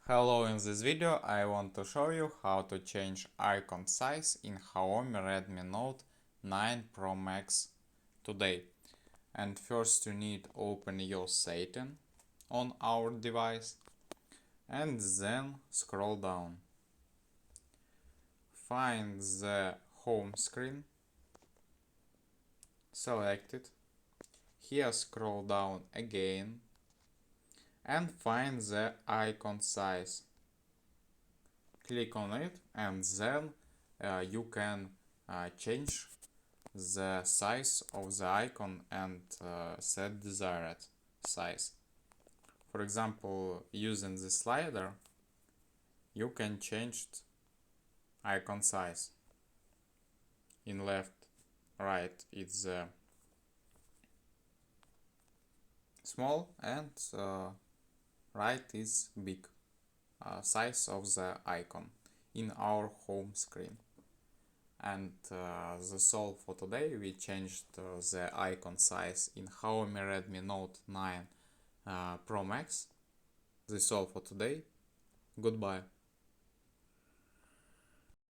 Hello, in this video I want to show you how to change icon size in XIAOMI Redmi Note 9 Pro Max today. And first you need to open your setting on our device and then scroll down. Find the home screen, select it. Here scroll down again and find the icon size. Click on it and then you can change the size of the icon and set desired size. For example, using the slider, you can change icon size. In left, right it's small and right is big. Size of the icon in our home screen. And that's all for today. We changed the icon size in XIAOMI Redmi Note 9 Pro Max. That's all for today. Goodbye.